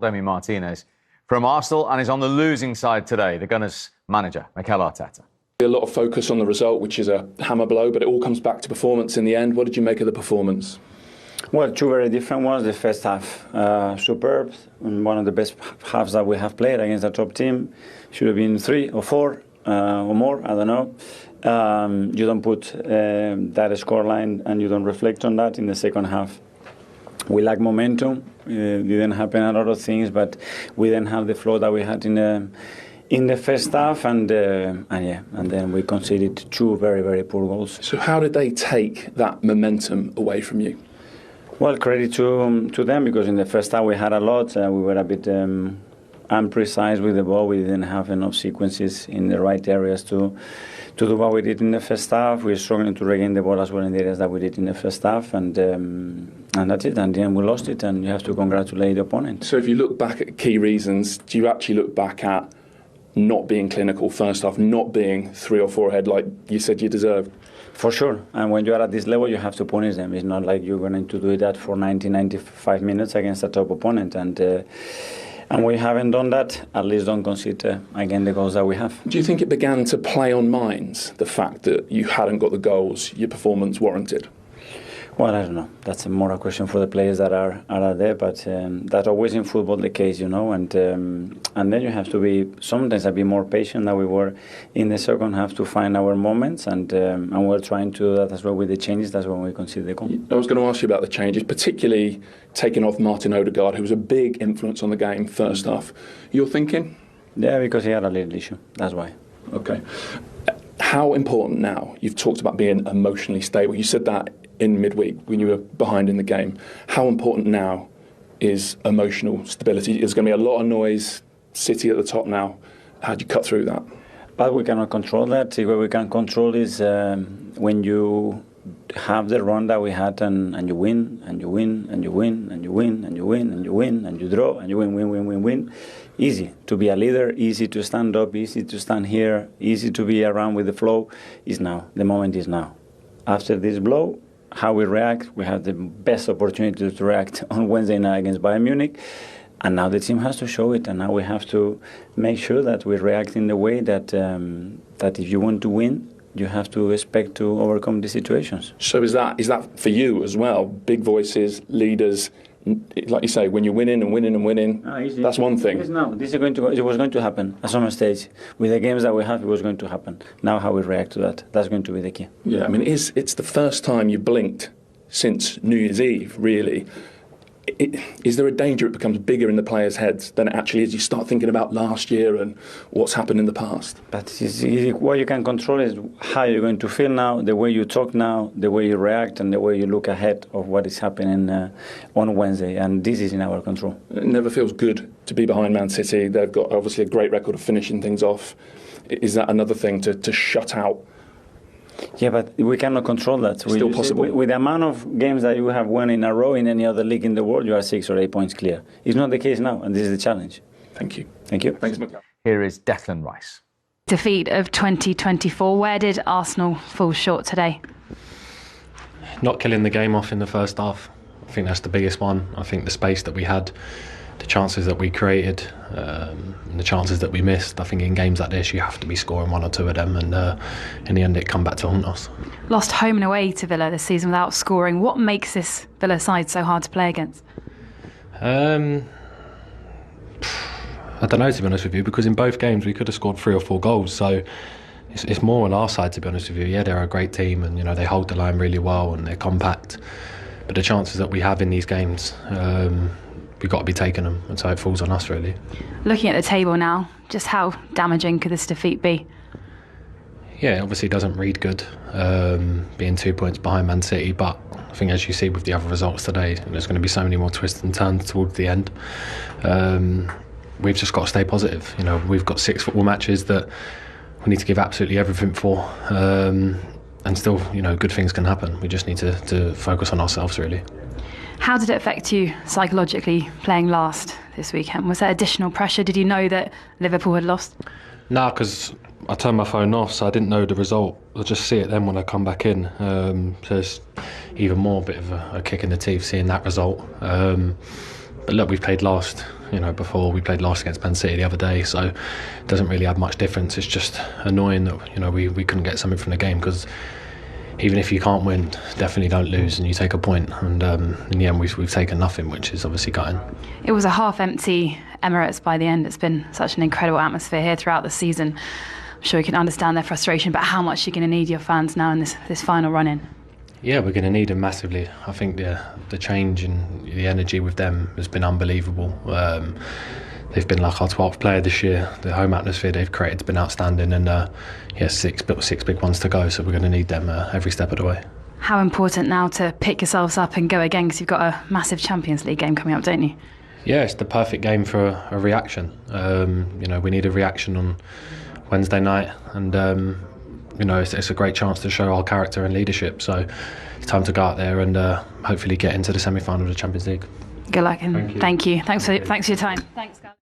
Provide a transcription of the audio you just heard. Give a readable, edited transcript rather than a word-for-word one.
Emi Martinez from Arsenal and is on the losing side today, the Gunners' manager, Mikel Arteta. A lot of focus on the result, which is a hammer blow, but it all comes back to performance in the end. What did you make of the performance? Well, two very different ones. The first half, superb, and one of the best halves that we have played against a top team. Should have been 3 or 4 or more, I don't know. You don't put that scoreline and you don't reflect on that in the second half. We lack momentum. Didn't happen a lot of things, but we didn't have the flow that we had in the first half, and then we conceded 2 very, very poor goals. So how did they take that momentum away from you? Well, credit to them, because in the first half we had a lot. We were a bit imprecise with the ball. We didn't have enough sequences in the right areas to do what we did in the first half. We were struggling to regain the ball as well in the areas that we did in the first half, and that's it. And then we lost it, and you have to congratulate the opponent. So if you look back at key reasons, do you actually look back at not being clinical first half, not being 3 or 4 ahead like you said you deserved? For sure. And when you are at this level, you have to punish them. It's not like you're going to do that for 95 minutes against a top opponent. And we haven't done that. At least don't concede again the goals that we have. Do you think it began to play on minds, the fact that you hadn't got the goals your performance warranted? Well, I don't know. That's more a question for the players that are there, but that's always in football the case, you know. And then you have to be sometimes a bit more patient than we were in the second half to find our moments, and we're trying to do that as well with the changes. That's when we concede the goal. I was going to ask you about the changes, particularly taking off Martin Odegaard, who was a big influence on the game first half. You're thinking? Yeah, because he had a little issue. That's why. Okay. How important now? You've talked about being emotionally stable. You said that in midweek when you were behind in the game. How important now is emotional stability? There's going to be a lot of noise, City at the top now. How do you cut through that? But we cannot control that. What we can control is when you have the run that we had, and you win, and you win, and you win, and you win, and you win, and you win, and you draw, and you win. Easy to be a leader, easy to stand up, easy to stand here, easy to be around with the flow. Is now. The moment is now. After this blow, how we react, we have the best opportunity to react on Wednesday night against Bayern Munich, and now the team has to show it, and now we have to make sure that we react in the way that that if you want to win, you have to expect to overcome these situations. So is that for you as well? Big voices, leaders, like you say, when you're winning and winning and winning, that's one thing. No, it was going to happen at some stage. With the games that we have, it was going to happen. Now how we react to that, that's going to be the key. Yeah, I mean, it's the first time you blinked since New Year's Eve, really. Is there a danger it becomes bigger in the players' heads than it actually is? You start thinking about last year and what's happened in the past. But what you can control is how you're going to feel now, the way you talk now, the way you react, and the way you look ahead of what is happening on Wednesday. And this is in our control. It never feels good to be behind Man City. They've got obviously a great record of finishing things off. Is that another thing to shut out? Yeah, but we cannot control that. Still possible. With the amount of games that you have won in a row in any other league in the world, you are 6 or 8 points clear. It's not the case now, and this is the challenge. Thank you. Thank you. Thanks, Mikel. Here is Declan Rice. Defeat of 2024. Where did Arsenal fall short today? Not killing the game off in the first half. I think that's the biggest one. I think the space that we had, the chances that we created, and the chances that we missed. I think in games like this you have to be scoring 1 or 2 of them, and in the end it come back to haunt us. Lost home and away to Villa this season without scoring. What makes this Villa side so hard to play against? I don't know, to be honest with you, because in both games we could have scored 3 or 4 goals, so it's more on our side, to be honest with you. Yeah, they're a great team, and they hold the line really well and they're compact, but the chances that we have in these games, we've got to be taking them, and so it falls on us, really. Looking at the table now, just how damaging could this defeat be? Yeah, it obviously doesn't read good, being 2 points behind Man City, but I think as you see with the other results today, there's going to be so many more twists and turns towards the end. We've just got to stay positive. We've got 6 football matches that we need to give absolutely everything for, and still, good things can happen. We just need to focus on ourselves, really. How did it affect you psychologically playing last this weekend? Was there additional pressure? Did you know that Liverpool had lost? No, because I turned my phone off, so I didn't know the result. I'll just see it then when I come back in. So it's even more a bit of a kick in the teeth seeing that result. But But look, we've played last, before we played last against Man City the other day, so it doesn't really add much difference. It's just annoying that, we couldn't get something from the game, because even if you can't win, definitely don't lose and you take a point. And in the end, we've taken nothing, which is obviously gutting. It was a half-empty Emirates by the end. It's been such an incredible atmosphere here throughout the season. I'm sure you can understand their frustration, but how much you're going to need your fans now in this final run-in? Yeah, we're going to need them massively. I think the change and the energy with them has been unbelievable. They've been like our 12th player this year. The home atmosphere they've created has been outstanding, and six big ones to go, so we're going to need them every step of the way. How important now to pick yourselves up and go again, because you've got a massive Champions League game coming up, don't you? Yeah, it's the perfect game for a reaction. We need a reaction on Wednesday night, and it's a great chance to show our character and leadership. So it's time to go out there and hopefully get into the semi-final of the Champions League. Good luck and thank you. Thanks for your time. Thanks, guys.